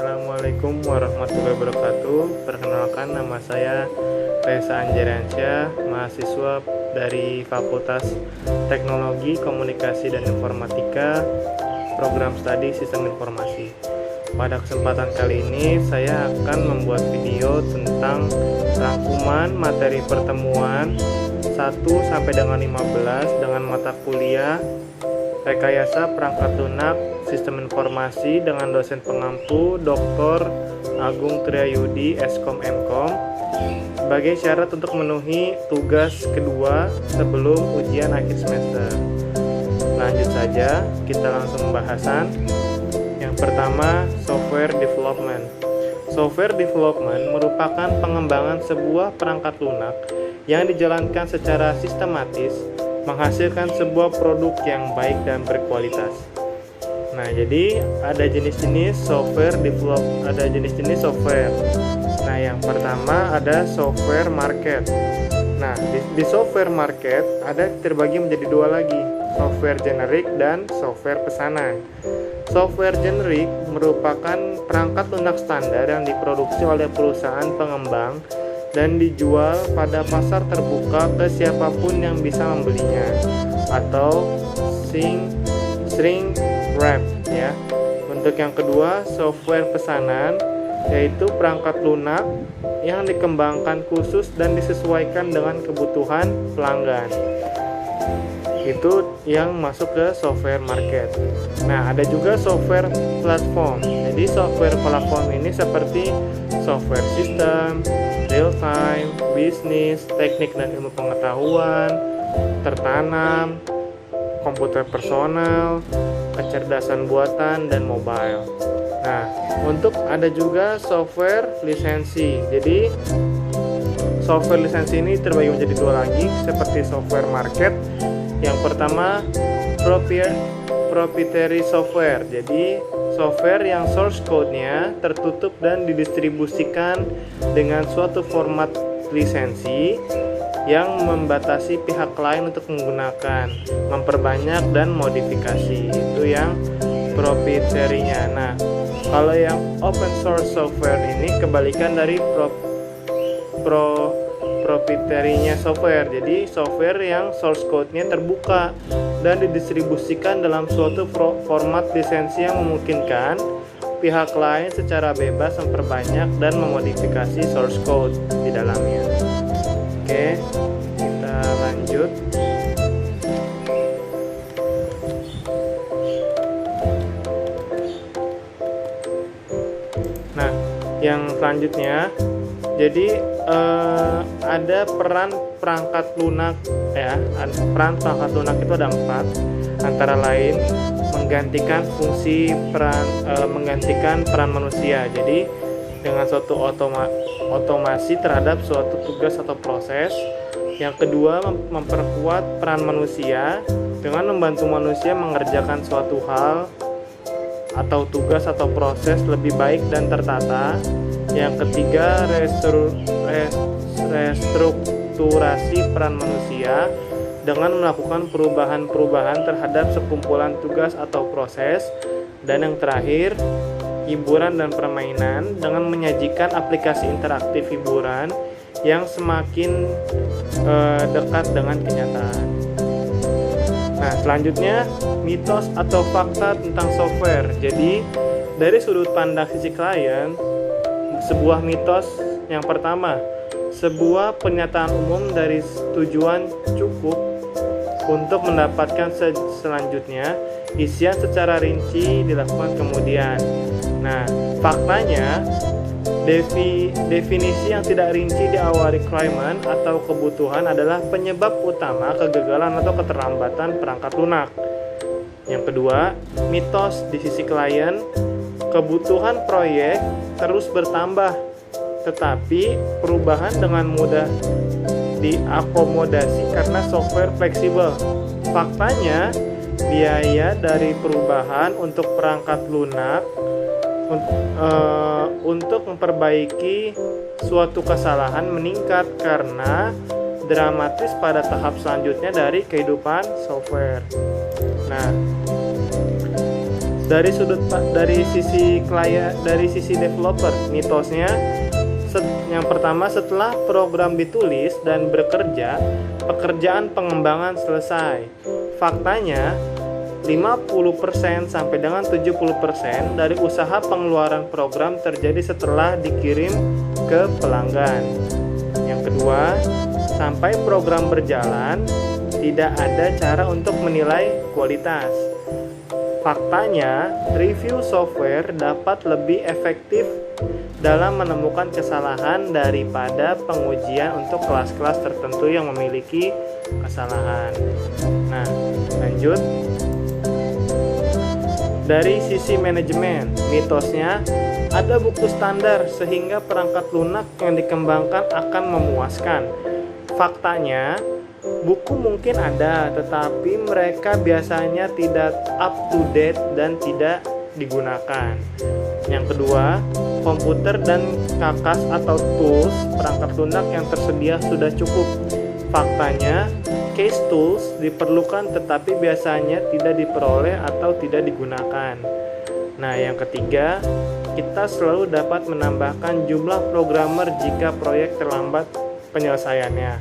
Assalamualaikum warahmatullahi wabarakatuh. Perkenalkan, nama saya Reza Anjariansyah, mahasiswa dari Fakultas Teknologi Komunikasi dan Informatika, Program Studi Sistem Informasi. Pada kesempatan kali ini saya akan membuat video tentang rangkuman materi pertemuan 1 sampai dengan 15 dengan mata kuliah Rekayasa Perangkat Lunak Sistem Informasi dengan dosen pengampu Dr. Agung Triayudi Eskom Mkom sebagai syarat untuk memenuhi tugas kedua sebelum ujian akhir semester. Lanjut saja, kita langsung pembahasan. Yang pertama, software development. Software development merupakan pengembangan sebuah perangkat lunak yang dijalankan secara sistematis menghasilkan sebuah produk yang baik dan berkualitas. Nah, jadi ada jenis-jenis software software. Nah, yang pertama ada software market. Nah, di software market ada terbagi menjadi dua lagi, software generik dan software pesanan. Software generik merupakan perangkat lunak standar yang diproduksi oleh perusahaan pengembang dan dijual pada pasar terbuka ke siapapun yang bisa membelinya, atau shrink wrap ya. Untuk yang kedua, software pesanan, yaitu perangkat lunak yang dikembangkan khusus dan disesuaikan dengan kebutuhan pelanggan. Itu yang masuk ke software market. Nah, ada juga software platform. Jadi software platform ini seperti software system, real time, bisnis, teknik dan ilmu pengetahuan, tertanam, komputer personal, kecerdasan buatan, dan mobile. Nah, untuk ada juga software lisensi. Jadi software lisensi ini terbagi menjadi dua lagi, seperti software market. Yang pertama, proprietary software. Jadi software yang source code-nya tertutup dan didistribusikan dengan suatu format lisensi yang membatasi pihak lain untuk menggunakan, memperbanyak dan modifikasi. Itu yang proprietary-nya. Nah, kalau yang open source software ini kebalikan dari proprietary-nya software. Jadi software yang source code-nya terbuka dan didistribusikan dalam suatu format lisensi yang memungkinkan pihak lain secara bebas memperbanyak dan memodifikasi source code di dalamnya. Oke, kita lanjut. Nah, yang selanjutnya, jadi ada peran perangkat lunak ya. Peran perangkat lunak itu ada 4, antara lain menggantikan peran manusia. Jadi dengan suatu otomasi terhadap suatu tugas atau proses. Yang kedua, memperkuat peran manusia dengan membantu manusia mengerjakan suatu hal atau tugas atau proses lebih baik dan tertata. Yang ketiga, restrukturasi peran manusia dengan melakukan perubahan-perubahan terhadap sekumpulan tugas atau proses. Dan yang terakhir, hiburan dan permainan dengan menyajikan aplikasi interaktif hiburan yang semakin dekat dengan kenyataan. Nah, selanjutnya, mitos atau fakta tentang software. Jadi, dari sudut pandang sisi klien, sebuah mitos yang pertama, sebuah pernyataan umum dari tujuan cukup untuk mendapatkan selanjutnya, isian secara rinci dilakukan kemudian. Nah, faktanya, definisi yang tidak rinci di awal requirement atau kebutuhan adalah penyebab utama kegagalan atau keterlambatan perangkat lunak. Yang kedua, mitos di sisi klien, kebutuhan proyek terus bertambah, tetapi perubahan dengan mudah diakomodasi karena software fleksibel. Faktanya, biaya dari perubahan untuk perangkat lunak untuk memperbaiki suatu kesalahan meningkat karena dramatis pada tahap selanjutnya dari kehidupan software. Nah, Dari sisi developer, mitosnya yang pertama, setelah program ditulis dan bekerja, pekerjaan pengembangan selesai. Faktanya 50% sampai dengan 70% dari usaha pengeluaran program terjadi setelah dikirim ke pelanggan. Yang kedua, sampai program berjalan, tidak ada cara untuk menilai kualitas. Faktanya, review software dapat lebih efektif dalam menemukan kesalahan daripada pengujian untuk kelas-kelas tertentu yang memiliki kesalahan. Nah, lanjut. Dari sisi manajemen, mitosnya ada buku standar sehingga perangkat lunak yang dikembangkan akan memuaskan. Faktanya, buku mungkin ada, tetapi mereka biasanya tidak up to date dan tidak digunakan. Yang kedua, komputer dan kakas atau tools perangkat lunak yang tersedia sudah cukup. Faktanya, case tools diperlukan tetapi biasanya tidak diperoleh atau tidak digunakan. Nah, yang ketiga, kita selalu dapat menambahkan jumlah programmer jika proyek terlambat penyelesaiannya.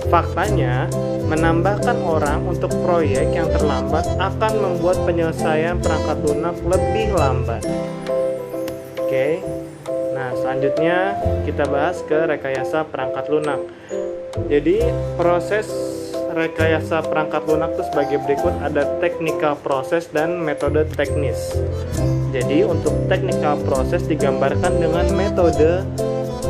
Faktanya, menambahkan orang untuk proyek yang terlambat akan membuat penyelesaian perangkat lunak lebih lambat. Oke. Nah, selanjutnya kita bahas ke rekayasa perangkat lunak. Jadi, proses rekayasa perangkat lunak itu sebagai berikut, ada technical process dan metode teknis. Jadi, untuk technical process digambarkan dengan metode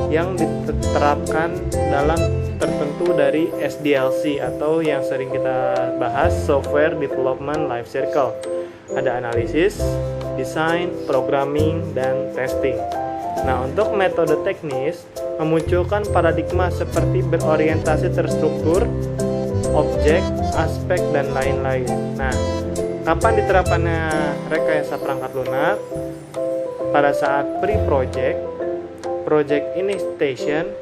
yang diterapkan dalam tertentu dari SDLC atau yang sering kita bahas, Software Development Life Cycle. Ada analisis, desain, programming, dan testing. Nah, untuk metode teknis memunculkan paradigma seperti berorientasi terstruktur, objek, aspek, dan lain-lain. Nah, kapan diterapkannya rekayasa perangkat lunak? Pada saat pre-project, project initiation,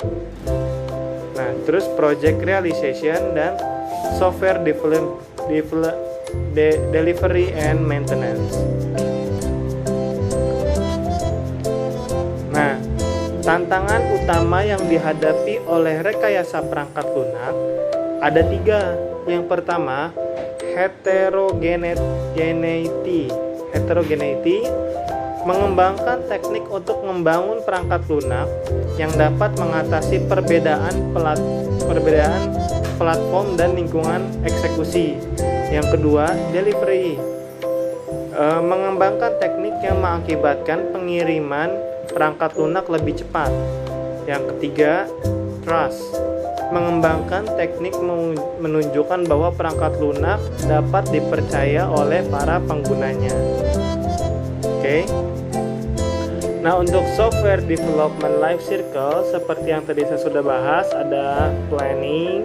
nah terus project realization, dan software delivery and maintenance. Nah, tantangan utama yang dihadapi oleh rekayasa perangkat lunak ada 3. Yang pertama, heterogeneity. Mengembangkan teknik untuk membangun perangkat lunak yang dapat mengatasi perbedaan platform dan lingkungan eksekusi. Yang kedua, delivery. Mengembangkan teknik yang mengakibatkan pengiriman perangkat lunak lebih cepat. Yang ketiga, trust. Mengembangkan teknik menunjukkan bahwa perangkat lunak dapat dipercaya oleh para penggunanya. Oke. Nah, untuk software development life cycle seperti yang tadi saya sudah bahas, ada planning,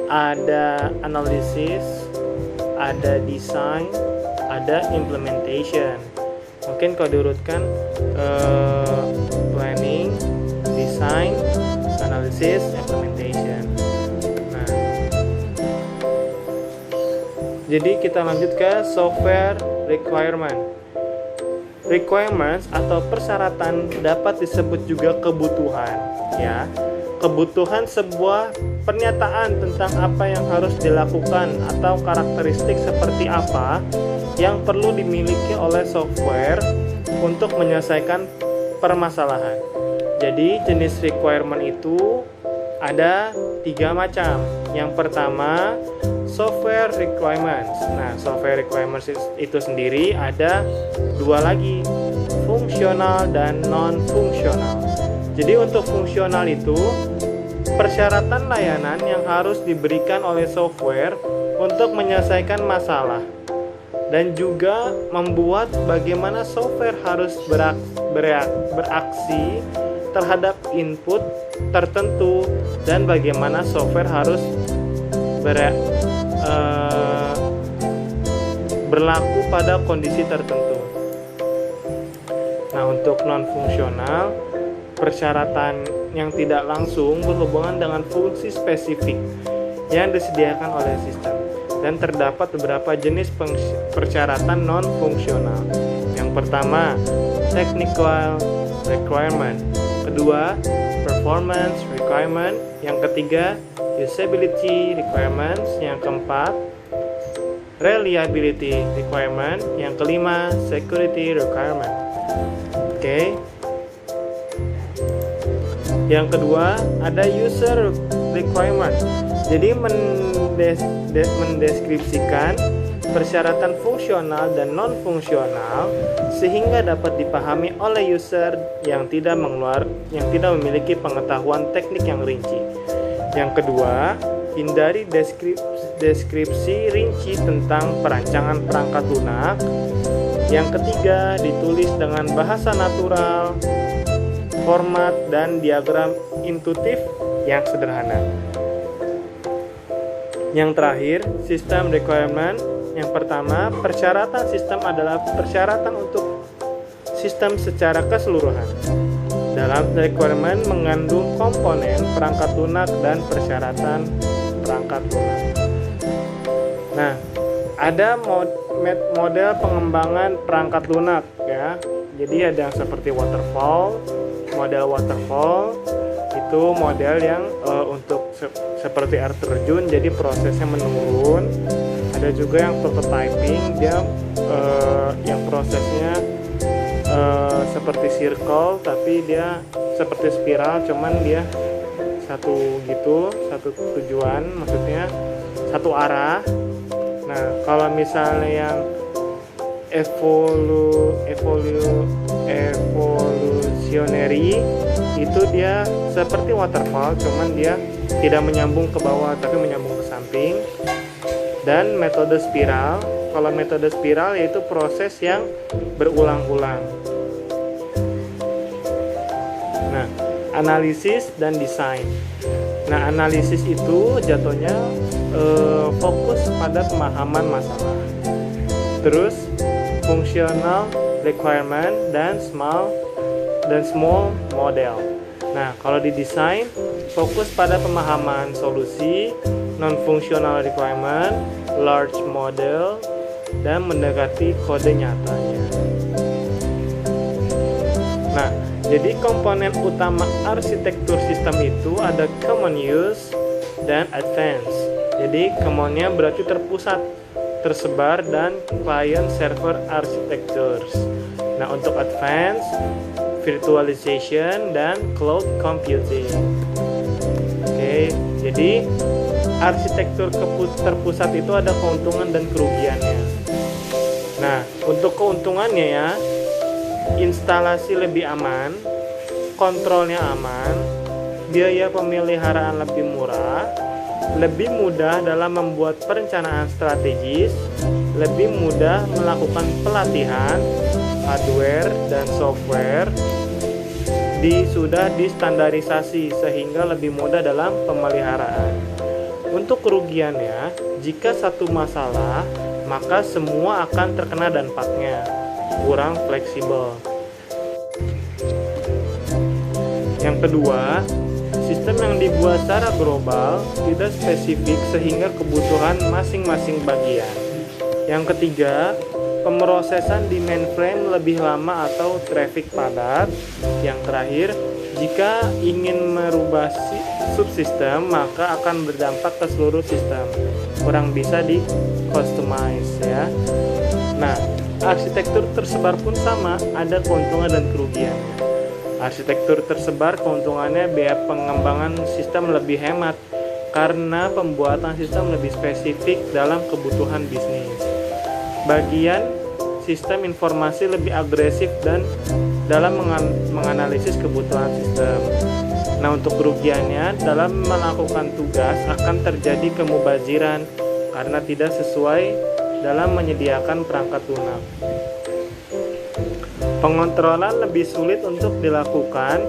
ada analysis, ada design, ada implementation. Mungkin kalau diurutkan planning, design, analysis, implementation. Nah, jadi kita lanjut ke software requirement. Requirements atau persyaratan dapat disebut juga kebutuhan, ya. Kebutuhan sebuah pernyataan tentang apa yang harus dilakukan atau karakteristik seperti apa yang perlu dimiliki oleh software untuk menyelesaikan permasalahan. Jadi jenis requirement itu ada 3 macam. Yang pertama, software requirements. Nah, software requirements itu sendiri ada 2 lagi, fungsional dan non-fungsional. Jadi untuk fungsional itu persyaratan layanan yang harus diberikan oleh software untuk menyelesaikan masalah dan juga membuat bagaimana software harus beraksi terhadap input tertentu dan bagaimana software harus berlaku pada kondisi tertentu. Nah, untuk non-fungsional, persyaratan yang tidak langsung berhubungan dengan fungsi spesifik yang disediakan oleh sistem. dan terdapat beberapa jenis persyaratan non-fungsional. Yang pertama, technical requirement. Kedua, performance requirement. Yang ketiga, usability requirements. Yang keempat, reliability requirement. Yang kelima, security requirement. Oke. Yang kedua, ada user requirement. Jadi mendeskripsikan persyaratan fungsional dan non-fungsional sehingga dapat dipahami oleh user yang tidak memiliki pengetahuan teknik yang rinci. Yang kedua, hindari deskripsi rinci tentang perancangan perangkat lunak. Yang ketiga, ditulis dengan bahasa natural, format dan diagram intuitif yang sederhana. Yang terakhir, sistem requirement. Yang pertama, persyaratan sistem adalah persyaratan untuk sistem secara keseluruhan. Dalam requirement mengandung komponen perangkat lunak dan persyaratan perangkat lunak. Nah, ada model pengembangan perangkat lunak ya. Jadi ada yang seperti waterfall. Model waterfall itu model yang untuk seperti air terjun, jadi prosesnya menurun. Ada juga yang prototyping, dia yang prosesnya seperti circle tapi dia seperti spiral, cuman dia satu tujuan, maksudnya satu arah. Nah, kalau misalnya yang evolutionary itu dia seperti waterfall, cuman dia tidak menyambung ke bawah tapi menyambung ke samping. Dan metode spiral, kalau metode spiral yaitu proses yang berulang-ulang. Nah, analisis dan desain. Nah, analisis itu jatuhnya fokus pada pemahaman masalah. Terus functional requirement dan small model. Nah, kalau di desain fokus pada pemahaman solusi, non-functional requirement, large model, dan mendekati kode nyatanya. Nah, jadi komponen utama arsitektur sistem itu ada common use dan advanced. Jadi commonnya berarti terpusat, tersebar, dan client server architectures. Nah, untuk advanced, virtualization dan cloud computing. Oke, jadi arsitektur terpusat itu ada keuntungan dan kerugiannya. Nah, untuk keuntungannya ya, instalasi lebih aman, kontrolnya aman, biaya pemeliharaan lebih murah, lebih mudah dalam membuat perencanaan strategis, lebih mudah melakukan pelatihan, hardware dan software sudah distandarisasi sehingga lebih mudah dalam pemeliharaan. Untuk kerugiannya, jika satu masalah, maka semua akan terkena dampaknya, kurang fleksibel. Yang kedua, sistem yang dibuat secara global tidak spesifik sehingga kebutuhan masing-masing bagian. Yang ketiga, pemrosesan di mainframe lebih lama atau traffic padat. Yang terakhir, jika ingin merubah subsistem maka akan berdampak ke seluruh sistem, kurang bisa di customize ya. Nah, arsitektur tersebar pun sama, ada keuntungan dan kerugiannya. Arsitektur tersebar keuntungannya biaya pengembangan sistem lebih hemat karena pembuatan sistem lebih spesifik dalam kebutuhan bisnis. Bagian sistem informasi lebih agresif dan dalam menganalisis kebutuhan sistem. Nah, untuk kerugiannya dalam melakukan tugas akan terjadi kemubaziran karena tidak sesuai dalam menyediakan perangkat lunak. Pengontrolan lebih sulit untuk dilakukan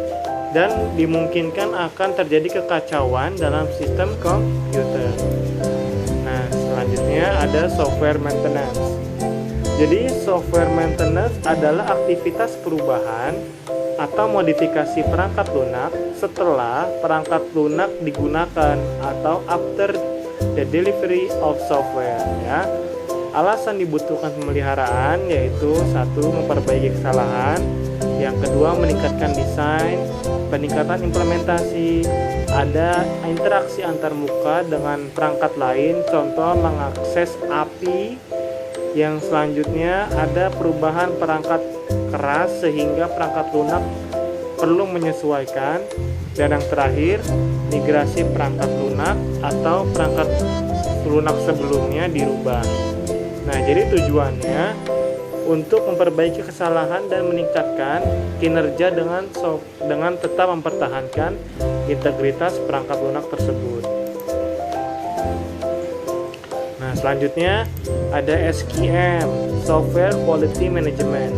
dan dimungkinkan akan terjadi kekacauan dalam sistem komputer. Nah, selanjutnya ada software maintenance. Jadi software maintenance adalah aktivitas perubahan atau modifikasi perangkat lunak setelah perangkat lunak digunakan atau after the delivery of software ya. Alasan dibutuhkan pemeliharaan yaitu satu, memperbaiki kesalahan, yang kedua meningkatkan desain, peningkatan implementasi, ada interaksi antar muka dengan perangkat lain, contoh mengakses API, yang selanjutnya ada perubahan perangkat keras sehingga perangkat lunak perlu menyesuaikan, dan yang terakhir migrasi perangkat lunak atau perangkat lunak sebelumnya dirubah. Nah, jadi tujuannya untuk memperbaiki kesalahan dan meningkatkan kinerja dengan tetap mempertahankan integritas perangkat lunak tersebut. Nah, selanjutnya ada SQM, Software Quality Management.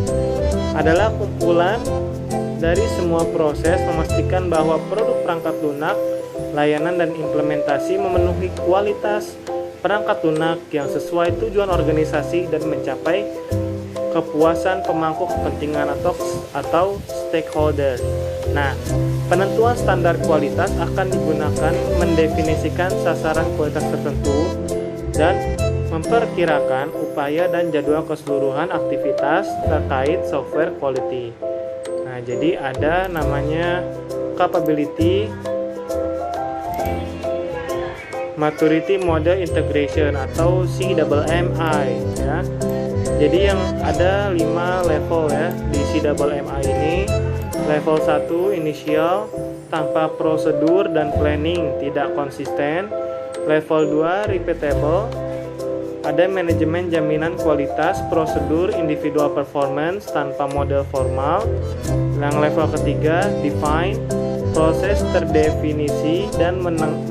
Adalah kumpulan dari semua proses memastikan bahwa produk perangkat lunak, layanan dan implementasi memenuhi kualitas perangkat lunak yang sesuai tujuan organisasi dan mencapai kepuasan pemangku kepentingan atau stakeholder. Nah, penentuan standar kualitas akan digunakan mendefinisikan sasaran kualitas tertentu dan memperkirakan upaya dan jadwal keseluruhan aktivitas terkait software quality. Nah, jadi ada namanya capability Maturity Model Integration atau CMMI ya. Jadi yang ada 5 level ya di CMMI ini. Level 1 initial, tanpa prosedur dan planning tidak konsisten. Level 2 repeatable, ada manajemen jaminan kualitas, prosedur, individual performance tanpa model formal. Yang level ketiga define, proses terdefinisi dan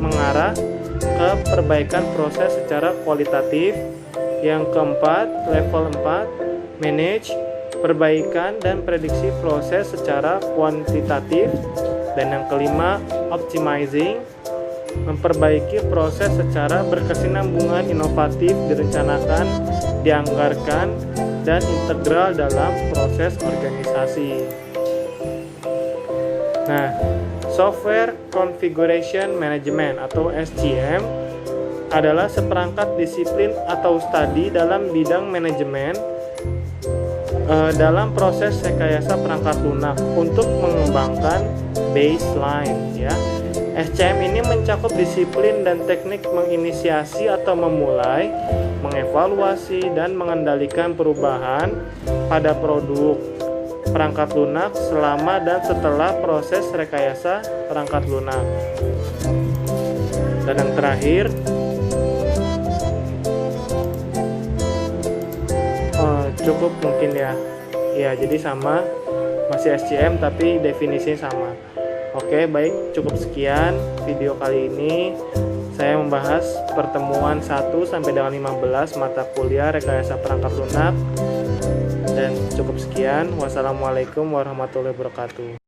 mengarah ke perbaikan proses secara kualitatif. Yang keempat, level 4, manage, perbaikan dan prediksi proses secara kuantitatif. Dan yang kelima, optimizing, memperbaiki proses secara berkesinambungan, inovatif, direncanakan, dianggarkan, dan integral dalam proses organisasi. Nah, Software Configuration Management atau SCM adalah seperangkat disiplin atau studi dalam bidang manajemen dalam proses rekayasa perangkat lunak untuk mengembangkan baseline ya. SCM ini mencakup disiplin dan teknik menginisiasi atau memulai, mengevaluasi dan mengendalikan perubahan pada produk perangkat lunak selama dan setelah proses rekayasa perangkat lunak. Dan yang terakhir, cukup mungkin ya. Ya, jadi sama, masih SCM tapi definisinya sama. Oke, baik, cukup sekian video kali ini. Saya membahas pertemuan 1 sampai dengan 15 mata kuliah rekayasa perangkat lunak. Dan cukup sekian. Wassalamualaikum warahmatullahi wabarakatuh.